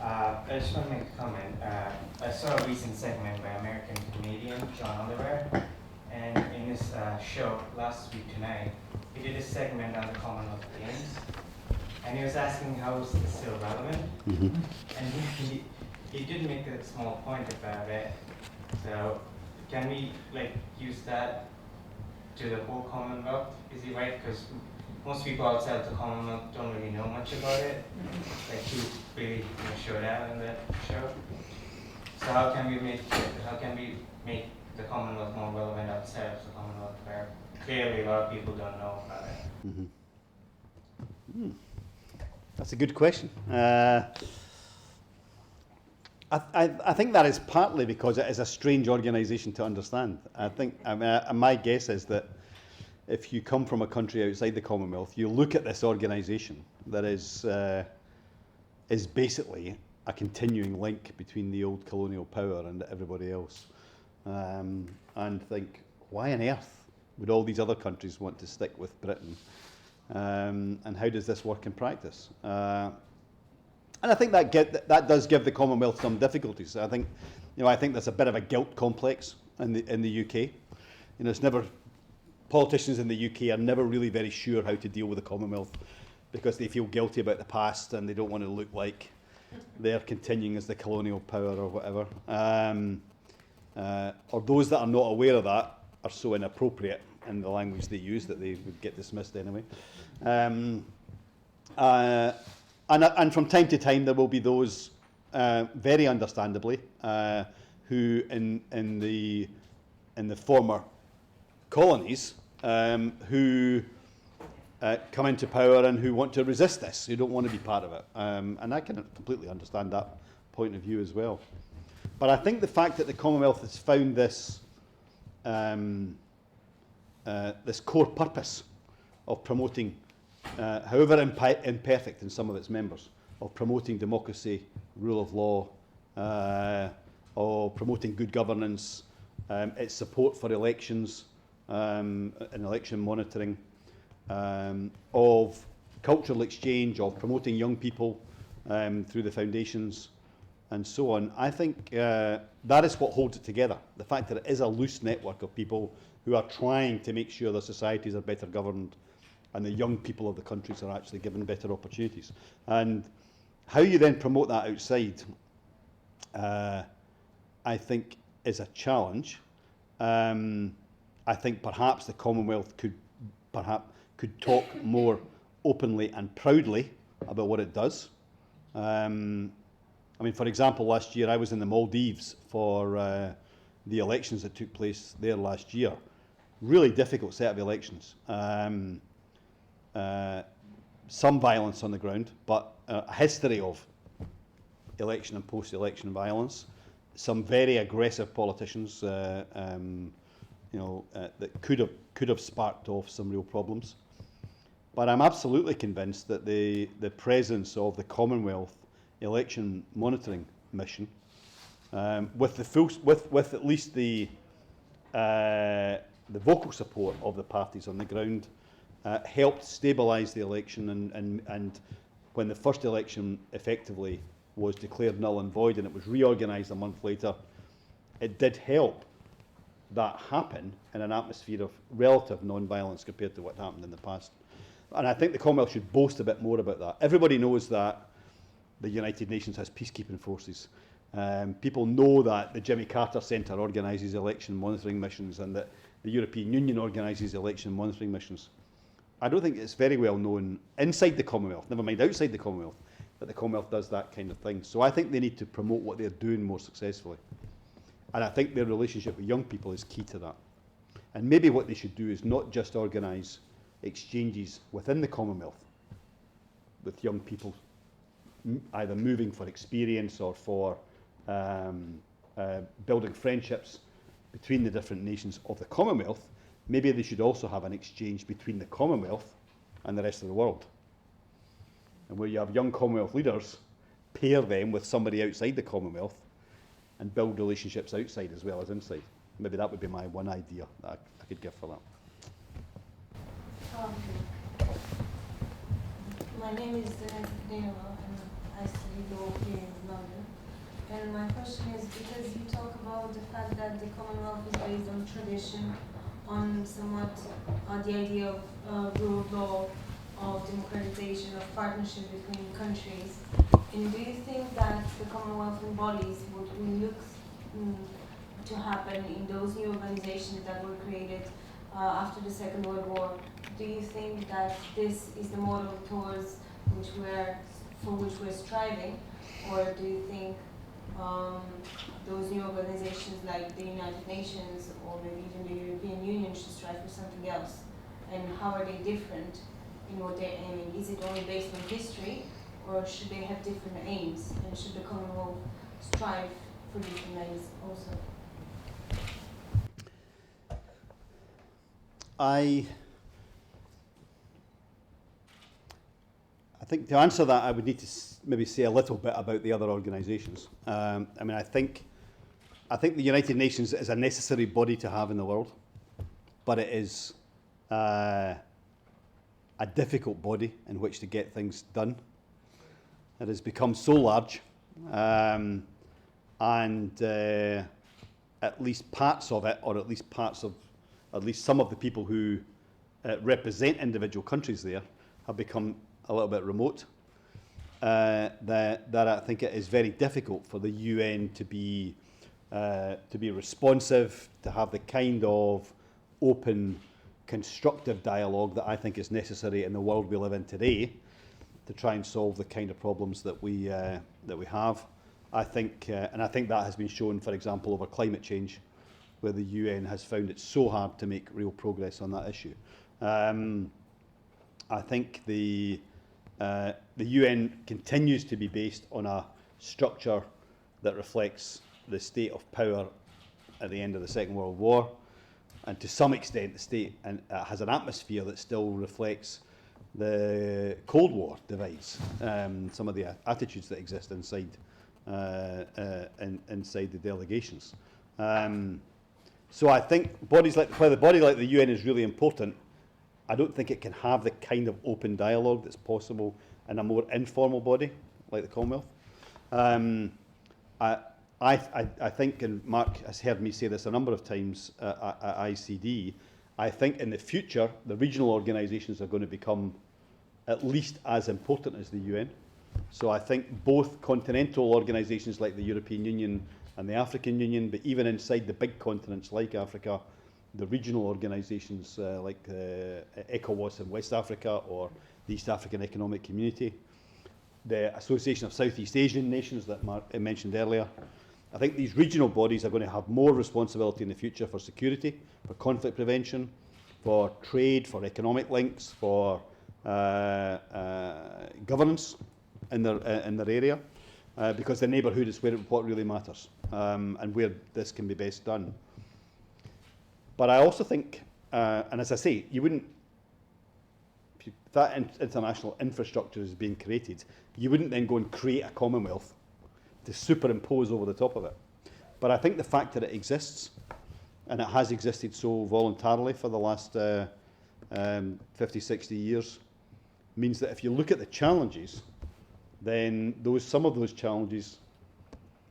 I just want to make a comment. I saw a recent segment by American comedian John Oliver, and in his show last week tonight, he did a segment on the Commonwealth Games, and he was asking how is this still relevant, and he did make a small point about it. So can we use that to the whole Commonwealth? Is he right? Because most people outside the Commonwealth don't really know much about it. Like who really showed out in that show. So how can we make the Commonwealth more relevant outside of the Commonwealth, where clearly a lot of people don't know about it? That's a good question. I think that is partly because it is a strange organisation to understand. My guess is that if you come from a country outside the Commonwealth, you look at this organisation that is basically a continuing link between the old colonial power and everybody else, and think, why on earth would all these other countries want to stick with Britain? And how does this work in practice? And I think that does give the Commonwealth some difficulties. I think there's a bit of a guilt complex in the UK. It's never. Politicians in the UK are never really very sure how to deal with the Commonwealth because they feel guilty about the past and they don't want to look like they're continuing as the colonial power or whatever. Or those that are not aware of that are so inappropriate in the language they use that they would get dismissed anyway. And from time to time there will be those, very understandably, who in the former colonies who come into power and who want to resist this, who don't want to be part of it. And I can completely understand that point of view as well. But I think the fact that the Commonwealth has found this this core purpose of promoting, however imperfect in some of its members, of promoting democracy, rule of law, of promoting good governance, its support for elections, and election monitoring, of cultural exchange, of promoting young people through the foundations, and so on. I think that is what holds it together. The fact that it is a loose network of people who are trying to make sure their societies are better governed and the young people of the countries are actually given better opportunities. And how you then promote that outside, I think, is a challenge. I think perhaps the Commonwealth could talk more openly and proudly about what it does. For example, last year I was in the Maldives for the elections that took place there last year. Really difficult set of elections. Some violence on the ground, but a history of election and post-election violence. Some very aggressive politicians. That could have sparked off some real problems. But I'm absolutely convinced that the presence of the Commonwealth election monitoring mission, with at least the vocal support of the parties on the ground, helped stabilise the election, and when the first election effectively was declared null and void and it was reorganised a month later, it did help that happen in an atmosphere of relative non-violence compared to what happened in the past. And I think the Commonwealth should boast a bit more about that. Everybody knows that the United Nations has peacekeeping forces. People know that the Jimmy Carter Centre organises election monitoring missions and that the European Union organises election monitoring missions. I don't think it's very well known inside the Commonwealth, never mind outside the Commonwealth, that the Commonwealth does that kind of thing. So I think they need to promote what they're doing more successfully. And I think their relationship with young people is key to that. And maybe what they should do is not just organise exchanges within the Commonwealth with young people, either moving for experience or for building friendships between the different nations of the Commonwealth. Maybe they should also have an exchange between the Commonwealth and the rest of the world. And where you have young Commonwealth leaders, pair them with somebody outside the Commonwealth and build relationships outside as well as inside. Maybe that would be my one idea that I could give for that. My name is Daniela, and I study law here in London. And my question is, because you talk about the fact that the Commonwealth is based on tradition, on somewhat the idea of rule of law, of democratization, of partnership between countries. And do you think that the Commonwealth embodies what we look to happen in those new organizations that were created after the Second World War? Do you think that this is the model towards for which we're striving, or do you think those new organizations like the United Nations or maybe even the European Union should strive for something else? And how are they different in what they're aiming? Is it only based on history, or should they have different aims? And should the Commonwealth strive for different aims also? I think to answer that, I would need to maybe say a little bit about the other organisations. I mean, I think the United Nations is a necessary body to have in the world, but it is a difficult body in which to get things done. It has become so large, and at least parts of it, or at least some of the people who represent individual countries there, have become a little bit remote. That I think it is very difficult for the UN to be responsive, to have the kind of open, constructive dialogue that I think is necessary in the world we live in today to try and solve the kind of problems that we have. I think that has been shown, for example, over climate change, where the UN has found it so hard to make real progress on that issue. I think the UN continues to be based on a structure that reflects the state of power at the end of the Second World War, and to some extent the state has an atmosphere that still reflects the Cold War divides, some of the attitudes that exist inside the delegations. So I think while the body like the UN is really important, I don't think it can have the kind of open dialogue that's possible in a more informal body like the Commonwealth. I think, and Mark has heard me say this a number of times at ICD, I think in the future the regional organisations are going to become at least as important as the UN. So I think both continental organisations like the European Union and the African Union, but even inside the big continents like Africa, the regional organisations like ECOWAS in West Africa or the East African Economic Community, the Association of Southeast Asian Nations that Mark mentioned earlier. I think these regional bodies are going to have more responsibility in the future for security, for conflict prevention, for trade, for economic links, for governance in their area, because the neighbourhood is what really matters, and where this can be best done. But I also think, and as I say, if that international infrastructure is being created, you wouldn't then go and create a Commonwealth to superimpose over the top of it. But I think the fact that it exists, and it has existed so voluntarily for the last 50, 60 years, means that if you look at the challenges, then some of those challenges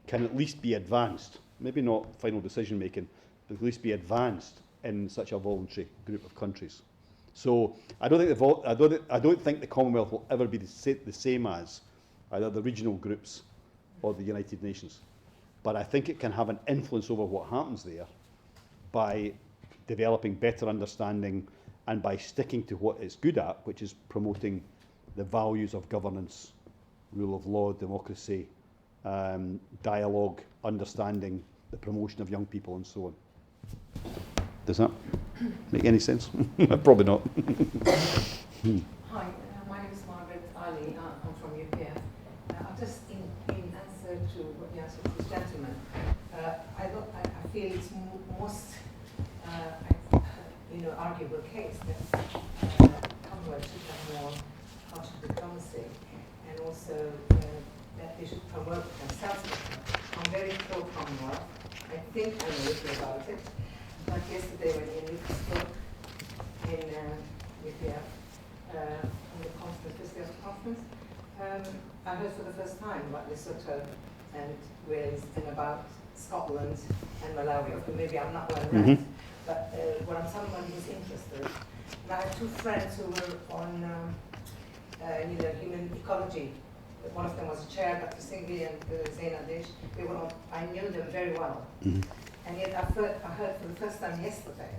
can at least be advanced. Maybe not final decision making, but at least be advanced in such a voluntary group of countries. So I don't think the Commonwealth will ever be the same as either the regional groups or the United Nations. But I think it can have an influence over what happens there by developing better understanding and by sticking to what it's good at, which is promoting the values of governance, rule of law, democracy, dialogue, understanding, the promotion of young people and so on. Does that make any sense? Probably not. Hi, my name is Margaret Ali. I'm from UPF. Just in answer to what you asked this gentleman, I feel it's most arguable case that Commonwealth should have more cultural diplomacy, and also that they should promote themselves better. I'm very pro-Commonwealth. I think I know a little about it. But yesterday when Ian spoke in UPF on the conference, conference, I heard for the first time about Lesotho and Wales and about Scotland and Malawi. Okay, maybe I'm not well read, but when I'm someone who's interested, and I have two friends who were on human ecology. One of them was a chair, Dr. Singhi and Zaina Desh. They were on, I knew them very well. And yet I heard for the first time yesterday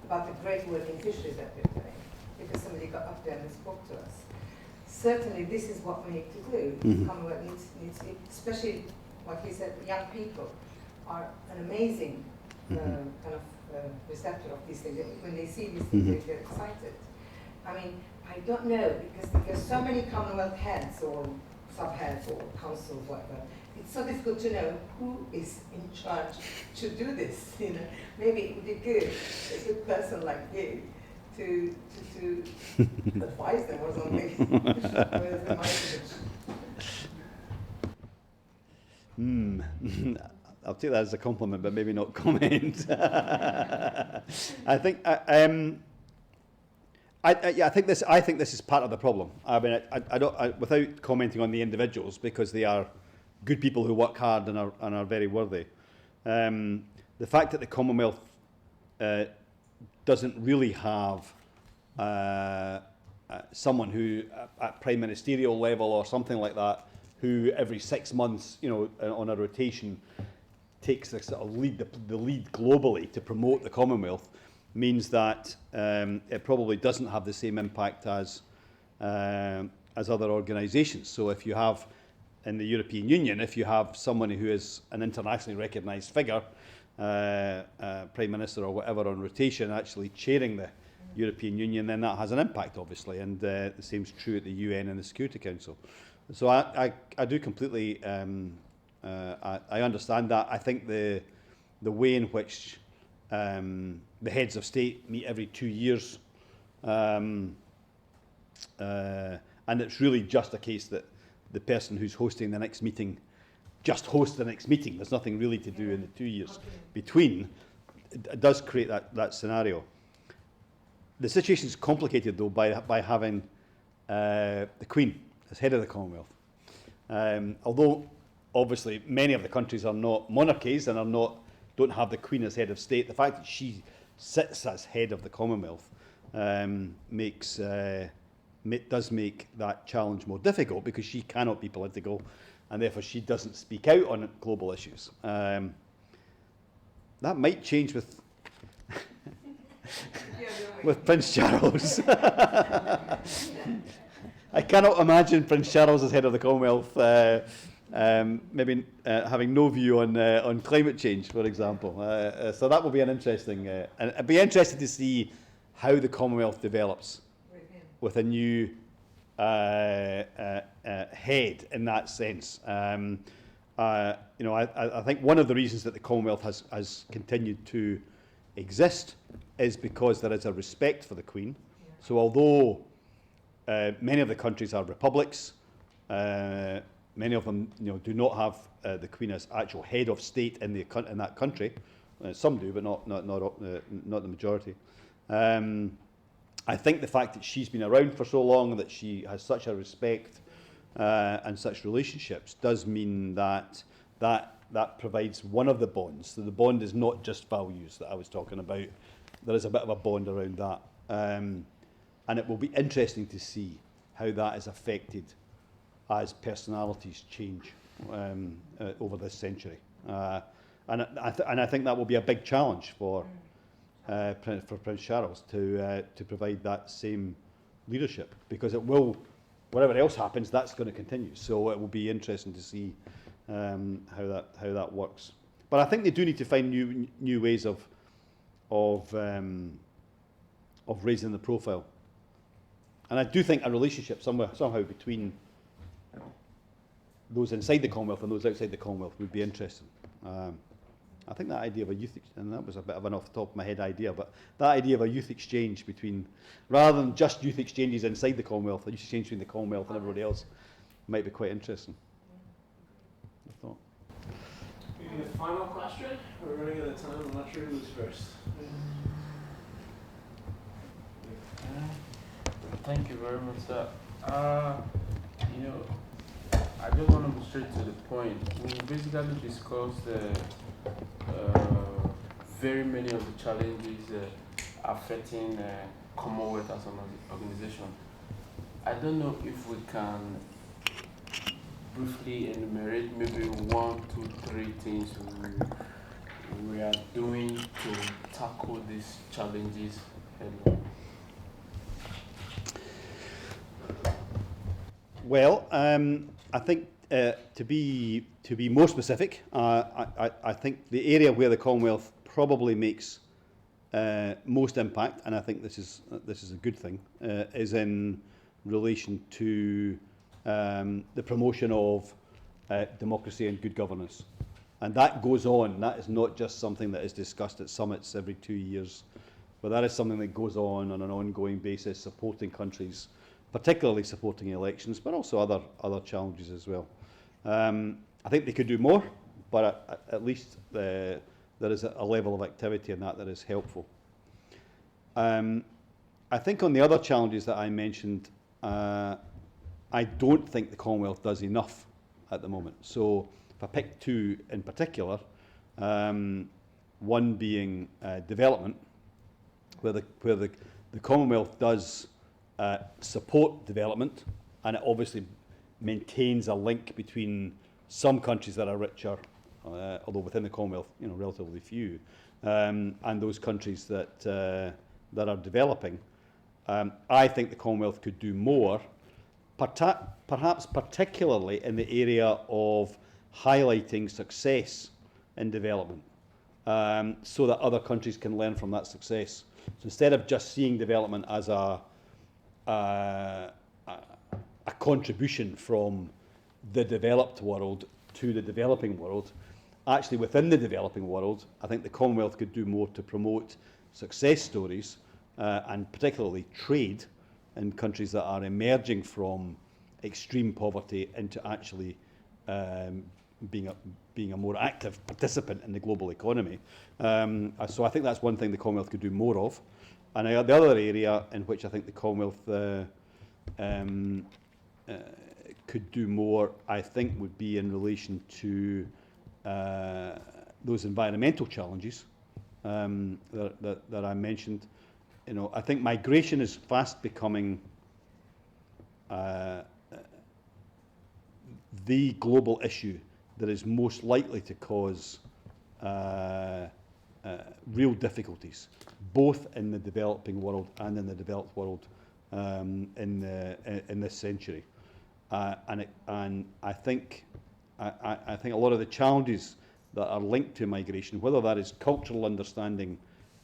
about the great work in fisheries that they're doing, because somebody got up there and spoke to us. Certainly this is what we need to do. Commonwealth needs, especially what he said, young people are an amazing kind of receptor of these things. When they see these things, they get excited. I mean, I don't know, because there's so many Commonwealth heads or sub-heads or councils, whatever. It's so difficult to know who is in charge to do this. You know, maybe it would be good, a good person like you, to advise them or something. I'll take that as a compliment, but maybe not comment. I think. I think this is part of the problem. I mean, I don't, without commenting on the individuals, because they are good people who work hard and are very worthy. The fact that the Commonwealth doesn't really have someone who, at prime ministerial level or something like that, who every 6 months, on a rotation, takes the sort of the lead globally to promote the Commonwealth, means that it probably doesn't have the same impact as other organisations. So if you have, in the European Union, if you have someone who is an internationally recognised figure, Prime Minister or whatever on rotation, actually chairing the European Union, then that has an impact, obviously, and the same is true at the UN and the Security Council. So I do completely, I understand that. I think the way in which the heads of state meet every 2 years, and it's really just a case that the person who's hosting the next meeting just hosts the next meeting. There's nothing really to do in the 2 years between. It does create that scenario. The situation is complicated, though, by having the Queen as head of the Commonwealth. Although, obviously, many of the countries are not monarchies and don't have the Queen as head of state, the fact that she sits as head of the Commonwealth does make that challenge more difficult, because she cannot be political, and therefore she doesn't speak out on global issues. That might change with with Prince Charles. I cannot imagine Prince Charles as head of the Commonwealth maybe having no view on climate change, for example. So that will be an interesting, and I'd be interested to see how the Commonwealth develops with a new head in that sense. I think one of the reasons that the Commonwealth has continued to exist is because there is a respect for the Queen. So although many of the countries are republics, many of them do not have the Queen as actual head of state in that country. Some do, but not the majority. I think the fact that she's been around for so long, that she has such a respect and such relationships, does mean that provides one of the bonds. So the bond is not just values that I was talking about. There is a bit of a bond around that. And it will be interesting to see how that is affected as personalities change over this century. And I think that will be a big challenge for Prince Charles to provide that same leadership, because it will, whatever else happens, that's going to continue. So it will be interesting to see how that works. But I think they do need to find new ways of raising the profile. And I do think a relationship somehow between those inside the Commonwealth and those outside the Commonwealth would be interesting. I think that idea of a youth, and that was a bit of an off the top of my head idea, but that idea of a youth exchange between, rather than just youth exchanges inside the Commonwealth, a youth exchange between the Commonwealth and everybody else might be quite interesting. I thought. Maybe a final question? We're running out of time. I'm not sure who's first. Thank you very much, sir. I just want to go straight to the point. We basically discussed very many of the challenges affecting Commonwealth as an organization. I don't know if we can briefly enumerate maybe 1, 2, 3 things we are doing to tackle these challenges. Well, I think to be more specific, I think the area where the Commonwealth probably makes most impact, and I think this is a good thing, is in relation to the promotion of democracy and good governance. And that goes on. That is not just something that is discussed at summits every 2 years, but that is something that goes on an ongoing basis, supporting countries, particularly supporting elections, but also other challenges as well. I think they could do more, but at least there is a level of activity in that is helpful. I think on the other challenges that I mentioned, I don't think the Commonwealth does enough at the moment. So if I pick 2 in particular, one being development, where the Commonwealth does support development, and it obviously maintains a link between some countries that are richer, although within the Commonwealth, relatively few, and those countries that are developing. I think the Commonwealth could do more, perhaps particularly in the area of highlighting success in development, so that other countries can learn from that success. So instead of just seeing development as a contribution from the developed world to the developing world, actually within the developing world, I think the Commonwealth could do more to promote success stories, and particularly trade in countries that are emerging from extreme poverty into actually being a more active participant in the global economy. So I think that's one thing the Commonwealth could do more of. And the other area in which I think the Commonwealth could do more, I think, would be in relation to those environmental challenges that I mentioned. I think migration is fast becoming the global issue that is most likely to cause real difficulties, both in the developing world and in the developed world in this century. And I think a lot of the challenges that are linked to migration, whether that is cultural understanding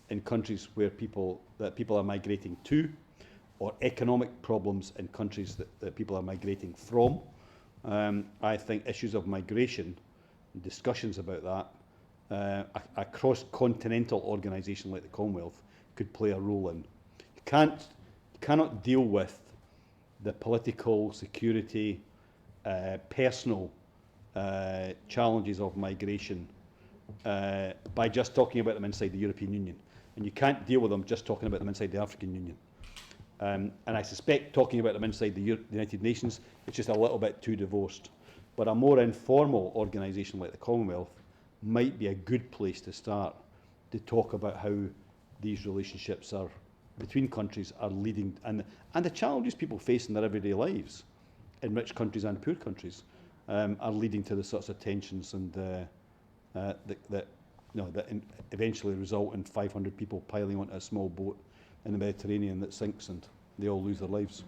in countries where people are migrating to, or economic problems in countries that people are migrating from, I think issues of migration, discussions about that, a cross-continental organisation like the Commonwealth could play a role in. You cannot deal with the political, security, personal challenges of migration by just talking about them inside the European Union. And you can't deal with them just talking about them inside the African Union. And I suspect talking about them inside the United Nations, it's just a little bit too divorced. But a more informal organisation like the Commonwealth might be a good place to start to talk about how these relationships are between countries are leading, and the challenges people face in their everyday lives in rich countries and poor countries are leading to the sorts of tensions and that eventually result in 500 people piling onto a small boat in the Mediterranean that sinks and they all lose their lives.